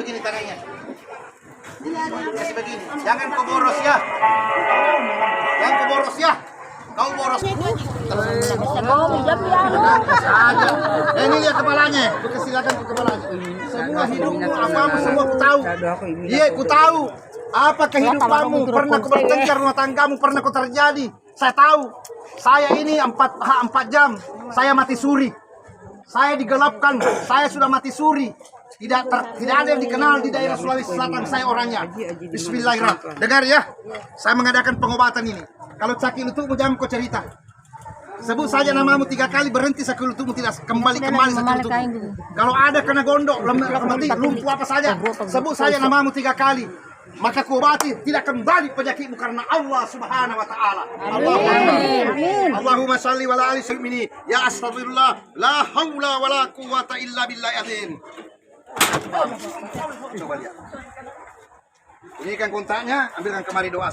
begini tangannya. Kasih begini. Jangan kau boros ya. Jangan kau boros ya. Kau boros. Ini lihat kepalanya. Silakan ke kepalanya. Semua hidupmu apa semua aku tahu. Iya, aku tahu. Apa kehidupanmu pernah kau bertengkar rumah tanggamu pernah kau terjadi. Saya tahu. Saya ini 4 jam. Saya mati suri. Saya digelapkan. Saya sudah mati suri. Tidak ada yang dikenal di daerah Sulawesi Selatan. Saya orangnya. Bismillahirrahmanirrahim. Dengar ya. Saya mengadakan pengobatan ini. Kalau sakit lututmu jangan kau cerita. Sebut saja namamu 3 kali berhenti sakit lututmu tidak kembali sakit lututmu. Kalau ada kena gondok, lumpuh apa saja. Sebut saja namamu 3 kali. Maka ku obati tidak kembali penyakitmu karena Allah Subhanahu wa taala. Allahumma shalli wa ala ali sayyidina ya astagfirullah la haula wala quwata illa billahi azim. Coba lihat. Ini kan kontaknya, ambilkan kemari doa.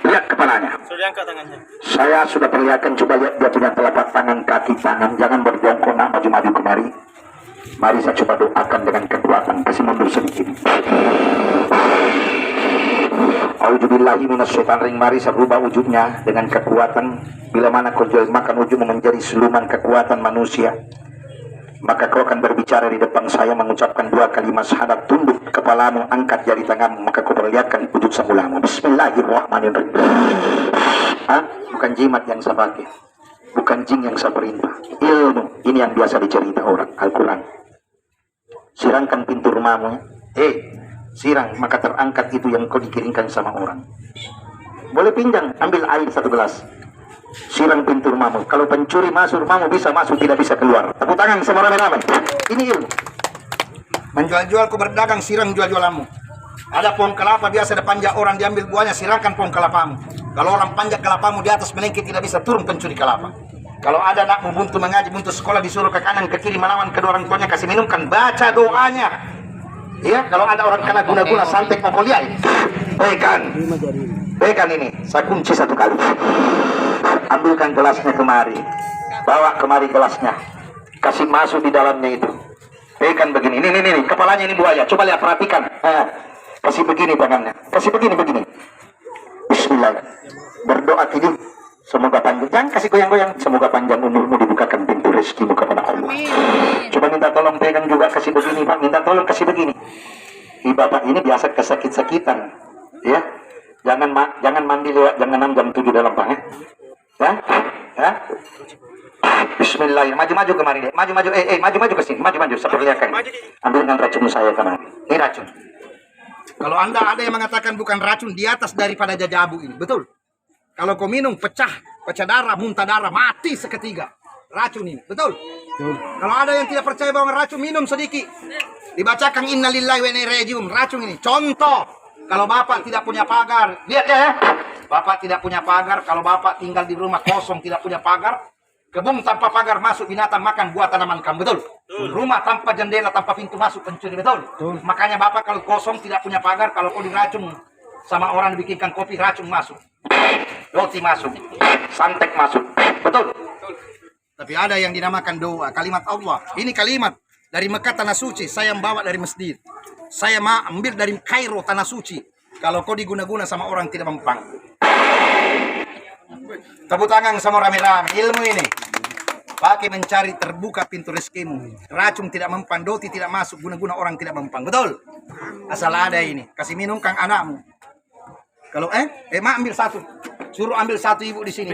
Lihat kepalanya. Saya sudah perlihatkan, coba lihat dia punya telapak tangan, kaki tangan. Jangan berjongkok, maju-maju kemari. Mari saya coba doakan dengan kekuatan. Kasih mundur sedikit. Auzubillahi minasyaitonirrajim. Mari saya rubah wujudnya dengan kekuatan. Bila mana kau jelmakan wujudmu menjadi siluman kekuatan manusia, maka kau akan berbicara di depan saya mengucapkan 2 kalimat syahadat. Tunduk kepalamu, angkat jari tanganmu, maka kau perlihatkan wujud semulamu. Bismillahirrahmanirrahim. Bukan jimat yang saya pakai, bukan jin yang saya perintah. Ilmu ini yang biasa dicerita orang. Al-Quran. Sirangkan pintu rumahmu. Sirang, maka terangkat itu yang kau dikirimkan sama orang. Boleh pinjam, ambil air 1 gelas. Sirang pintu rumahmu. Kalau pencuri masuk rumahmu bisa masuk, tidak bisa keluar. Tepuk tangan sama ramai-ramai. Ini ilmu. Menjual-jual kau berdagang, sirang jual-jualanmu. Ada pohon kelapa biasa ada panjang orang diambil buahnya, sirangkan pohon kelapamu. Kalau orang panjang kelapamu di atas menengki tidak bisa turun pencuri kelapa. Kalau ada anakmu buntu mengaji, buntu sekolah, disuruh ke kanan ke kiri melawan kedua orang tuanya, kasih minumkan, baca doanya. Ya, kalau ada orang kena guna-guna santet mau lihat. Pegang ini, saya kunci 1 kali. Ambilkan gelasnya kemari. Bawa kemari gelasnya. Kasih masuk di dalamnya itu. Pegang begini. Ini kepalanya ini buaya. Coba lihat, perhatikan. Kasih begini tangannya. Kasih begini. Bismillah. Berdoa gini. Semoga panjang. Jangan kasih goyang-goyang. Semoga panjang umurmu, dibukakan pintu rezekimu kepada Allah. Coba minta tolong pegang juga, kasih begini Pak. Minta tolong kasih begini. Bapak ini biasa kesakit-sakitan. Ya. Jangan mandi lewat jam 6 jam 7 dalam Pak. Ya. Bismillah. Maju-maju kemari deh. Maju. Maju ke sini. Maju. Saya perlihatkan. Ambilkan racun saya kemari. Ini racun. Kalau Anda ada yang mengatakan bukan racun, di atas daripada jajabu ini. Betul. Kalau kau minum pecah darah, muntah darah, mati seketika. Racun ini, betul? Kalau ada yang tidak percaya bahwa racun, minum sedikit. Dibacakan innalillahi wa inna ilaihi raji'un. Racun ini. Contoh, kalau Bapak tidak punya pagar, lihat ya. Bapak tidak punya pagar, kalau Bapak tinggal di rumah kosong tidak punya pagar, kebun tanpa pagar masuk binatang makan buah tanaman kamu, betul? Rumah tanpa jendela, tanpa pintu masuk pencuri, betul? Makanya Bapak kalau kosong tidak punya pagar, kalau kau diracun sama orang dibikinkan kopi, racun masuk. Roti masuk, santet masuk, betul? Tapi ada yang dinamakan doa, kalimat Allah. Ini kalimat dari Mekah tanah suci, saya membawa dari masjid. Saya ambil dari Kairo tanah suci. Kalau kau diguna-guna sama orang tidak mempan. Tepuk tangan sama rame-rame. Ilmu ini pakai mencari terbuka pintu rezekimu. Racun tidak mempan, doti tidak masuk, guna-guna orang tidak mempan. Betul? Asal ada ini, kasih minum kang anakmu. Kalau mak ambil 1. Suruh ambil 1 ibu di sini.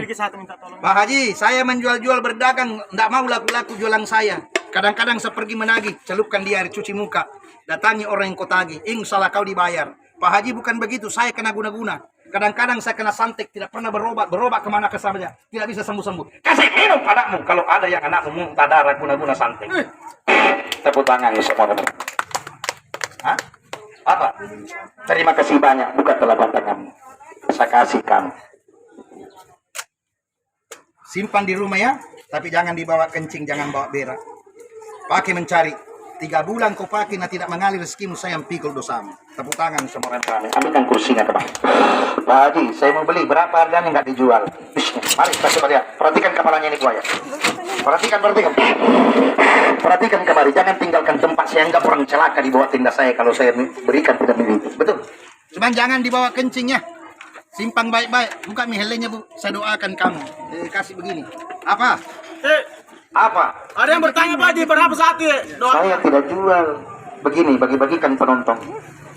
Pak Haji, saya menjual-jual berdagang, enggak mau laku-laku jualan saya. Kadang-kadang saya pergi menagih, celupkan dia air cuci muka. Datangi orang yang kau tagih, salah kau dibayar. Pak Haji bukan begitu, saya kena guna-guna. Kadang-kadang saya kena santik, tidak pernah berobat kemana ke saja, tidak bisa sembuh-sembuh. Kasih minum padamu kalau ada yang anakmu muntah darah guna-guna santik. Tepuk tangan semua. Hah? Apa? Terima kasih banyak. Buka telapak tanganmu. Saya kasih kamu. Simpan di rumah ya, tapi jangan dibawa kencing, jangan bawa berak. Pakai mencari. 3 bulan kau pakai, nah tidak mengalir rezekimu, saya yang pikul dosamu. Tepuk tangan semua. Ambilkan kursinya ke bawah. Pak Haji, saya mau beli. Berapa harganya nggak dijual? Mari kita coba lihat. Perhatikan kepalanya ini buaya. Perhatikan. Perhatikan kemari. Jangan tinggalkan tempat. Saya anggap orang celaka di bawah tenda saya kalau saya berikan tidak miliki. Betul? Cuman jangan dibawa kencingnya. Simpan baik-baik. Buka mihelenya, Bu. Saya doakan kamu. Kasih begini. Apa? Apa? Ada yang bertanya Pak Haji, berapa satu? Saya tidak jual. Begini, bagi-bagikan penonton.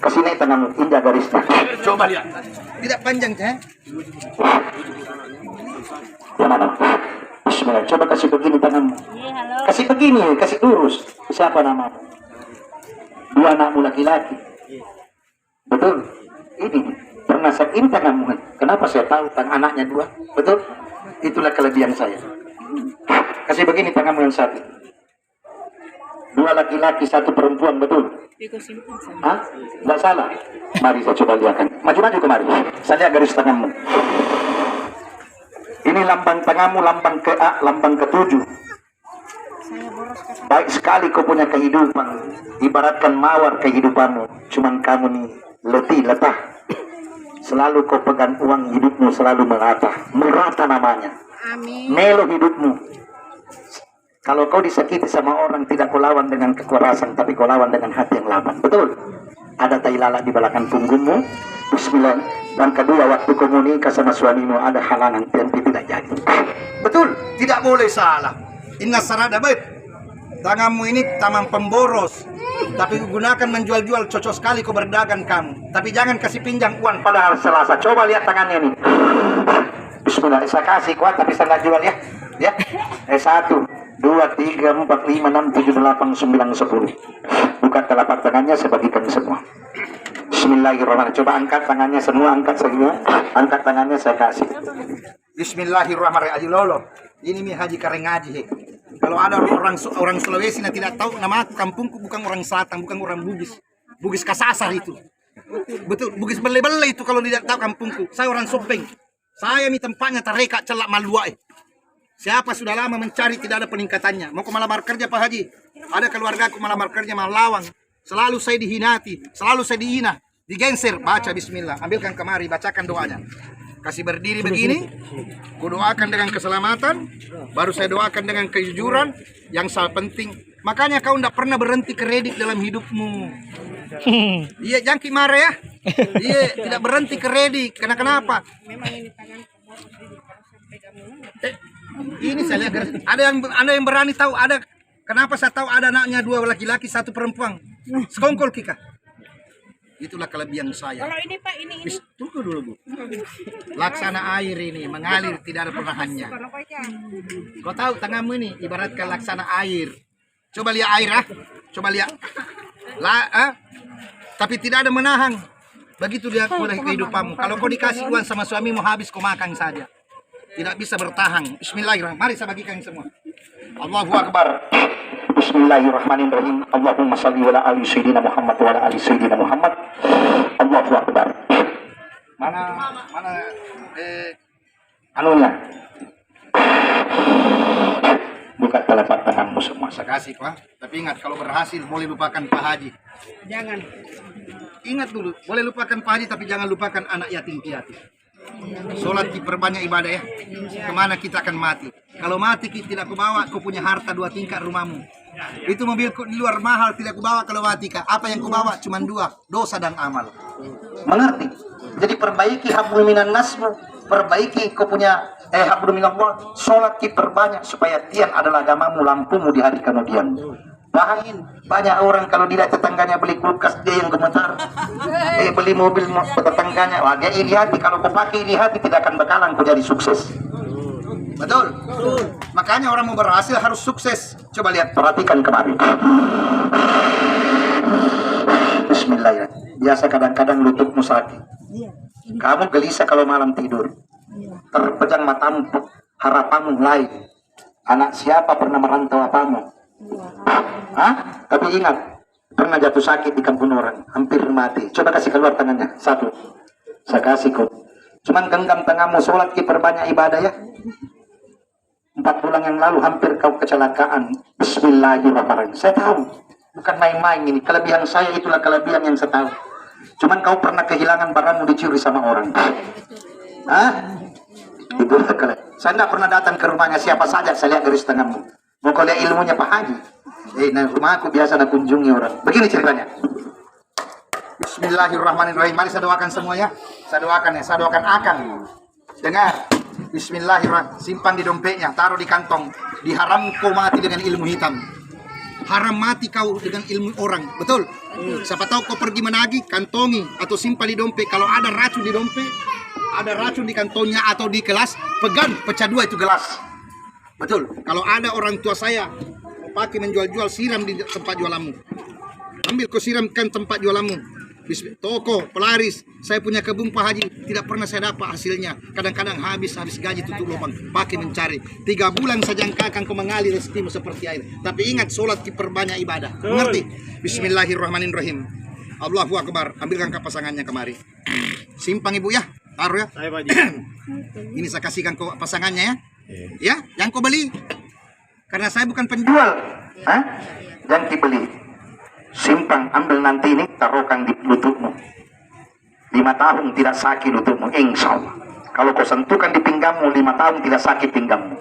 Kesini tanganmu, indah garisnya. Coba lihat. Tidak panjang, Teh. Mana? Bismillah. Coba kasih begini tanganmu. Kasih begini, kasih lurus. Siapa namamu? 2 anakmu laki-laki. Betul? Ini. Pernah saya ini tanganmu. Kenapa saya tahu anaknya 2? Betul? Itulah kelebihan saya. Kasih begini tanganmu yang satu. 2 laki-laki, 1 perempuan, betul? Hah? Nggak salah. Mari saya coba lihatkan. Maju-maju kemari. Saya lihat garis tanganmu. Ini lambang tanganmu, lambang ke-A, lambang ke-7. Baik sekali kau punya kehidupan. Ibaratkan mawar kehidupanmu. Cuman kamu nih letih, letah. Selalu kau pegang uang, hidupmu selalu merata. Merata namanya. Amin. Melo hidupmu. Kalau kau disakiti sama orang, tidak kau lawan dengan kekerasan, tapi kau lawan dengan hati yang lapang. Betul? Ada tai lalat di belakang punggungmu. Bismillah. Dan kedua, waktu kau menikah sama suamimu, ada halangan tapi tidak jadi. Betul? Tidak boleh salah. Inna sarada baik. Tanganmu ini taman pemboros. Tapi gunakan menjual-jual, cocok sekali kau berdagang kamu. Tapi jangan kasih pinjam uang Padahal Selasa. Coba lihat tangannya ini. Bismillah. Saya kasih kuat, tapi saya nggak jual ya. Ya. 1, 2, 3, 4, 5, 6, 7, 8, 9, 10. Buka telapak tangannya, saya bagikan semua. Bismillahirrahmanirrahim. Coba angkat tangannya semua, angkat semua. Angkat tangannya, saya kasih. Bismillahirrahmanirrahim. Haji Lolo. Ini mi Haji Karengaji. Kalau ada orang Sulawesi yang tidak tahu, nama kampungku bukan orang Selatan, bukan orang Bugis. Bugis Kasasar itu. Betul, Bugis Bele-Bele itu kalau tidak tahu kampungku. Saya orang Sopeng. Saya mi tempatnya Tareka Celak Maluai. Siapa sudah lama mencari tidak ada peningkatannya. Mau ke melamar kerja Pak Haji. Ada keluarga aku melamar kerja Malawang. Selalu saya dihinati, selalu saya dihina, digenser. Baca bismillah, ambilkan kemari, bacakan doanya. Kasih berdiri begini. Ku doakan dengan keselamatan, baru saya doakan dengan kejujuran. Yang sangat penting, makanya kau tidak pernah berhenti kredit dalam hidupmu. Iya, jangan marah ya. Iya, tidak berhenti kredit. Kenapa? Ini saya lihat ada yang berani tahu ada kenapa saya tahu ada anaknya 2 laki-laki 1 perempuan. Sekongkol Kika. Itulah kelebihan saya. Kalau ini Pak, ini. Tunggu dulu Bu. Laksana air ini mengalir tidak ada penahannya. Kau tahu tanganmu ini ibaratkan laksana air. Coba lihat air Coba lihat. Tapi tidak ada menahan. Begitu dia mulai kehidupanmu. Kalau kau dikasih uang sama suamimu habis kau makan saja. Tidak bisa bertahan. Bismillahirrahmanirrahim. Mari saya bagikan semua. Allahu Akbar. Bismillahirrahmanirrahim. Allahumma salli wa ala ali sayyidina Muhammad wa ala ali sayyidina Muhammad. Allahu Akbar. Mana Anunya. Buka telapak tanganmu semua. saya kasih Pak. Tapi ingat kalau berhasil boleh lupakan Pak Haji. Jangan. Ingat dulu, boleh lupakan Pak Haji tapi jangan lupakan anak yatim piatu. Sholat diperbanyak ibadah ya. Kemana kita akan mati? Kalau mati kita tidak kubawa, kau punya harta 2 tingkat rumahmu. Itu mobilku di luar mahal tidak kubawa kalau mati kak. Apa yang kubawa? Cuma 2, dosa dan amal. Mengerti? Jadi perbaiki hablum minan nasmu, perbaiki kau punya hablum minallah, sholat diperbanyak supaya tiang adalah agamamu, lampumu di hari kemudian. Bahangin banyak orang kalau tidak tetangganya beli kulkas dia yang gemetar, beli mobil tetangganya, wah dia iri hati. Kalau kau pakai iri hati tidak akan bakalan kau jadi sukses. Betul. Makanya orang mau berhasil harus sukses. Coba lihat. Perhatikan kemarin. Bismillahirrahmanirrahim. Biasa kadang-kadang lututmu sakit. Kamu gelisah kalau malam tidur. Terpejang matamu, harapanmu lain. Anak siapa pernah merantau apamu? Hah? Tapi ingat, pernah jatuh sakit di kampung orang, hampir mati. Coba kasih keluar tangannya. Satu. Saya kasih kok. Cuman genggam tanganmu, sholat perbanyak ibadah ya. 4 bulan yang lalu hampir kau kecelakaan. Bismillahirrahmanirrahim. Saya tahu, bukan main-main ini. Kelebihan saya itulah kelebihan yang saya tahu. Cuman kau pernah kehilangan barangmu dicuri sama orang. Hah? Itulah kelebihan. Saya tidak pernah datang ke rumahnya siapa saja. Saya lihat garis tanganmu. Mau kau lihat ilmunya Pak Haji. Nah rumah aku biasa nak kunjungi orang. Begini ceritanya. Bismillahirrahmanirrahim. Mari saya doakan semuanya. Saya doakan ya. Saya doakan akan. Dengar. Bismillahirrahmanirrahim. Simpan di dompetnya. Taruh di kantong. Diharam kau mati dengan ilmu hitam. Haram mati kau dengan ilmu orang. Betul? Siapa tahu kau pergi menagih, kantongi atau simpan di dompet. Kalau ada racun di dompet, ada racun di kantongnya atau di gelas, pegang, pecah 2 itu gelas. Betul? Kalau ada orang tua saya mau pakai menjual-jual, siram di tempat jualanmu. Ambil kau siramkan tempat jualanmu. Toko, pelaris, saya punya kebun Pak Haji, tidak pernah saya dapat hasilnya. Kadang-kadang habis gaji tutup lubang, pakai mencari. 3 bulan saja akan kau mengalir rezekimu seperti air. Tapi ingat, sholat perbanyak ibadah. Mengerti? Bismillahirrahmanirrahim. Allahu Akbar. Ambilkan ke pasangannya kemari. Simpang ibu ya, taruh ya. Saya Pak Haji. Ini saya kasihkan kau pasangannya ya. Ya, yang kau beli. Karena saya bukan penjual. Jual. Hah? Jangan dibeli. Simpan, ambil nanti ini, taruhkan di lututmu. 5 tahun tidak sakit lututmu, insya Allah. Kalau kau sentuhkan di pinggangmu, 5 tahun tidak sakit pinggangmu.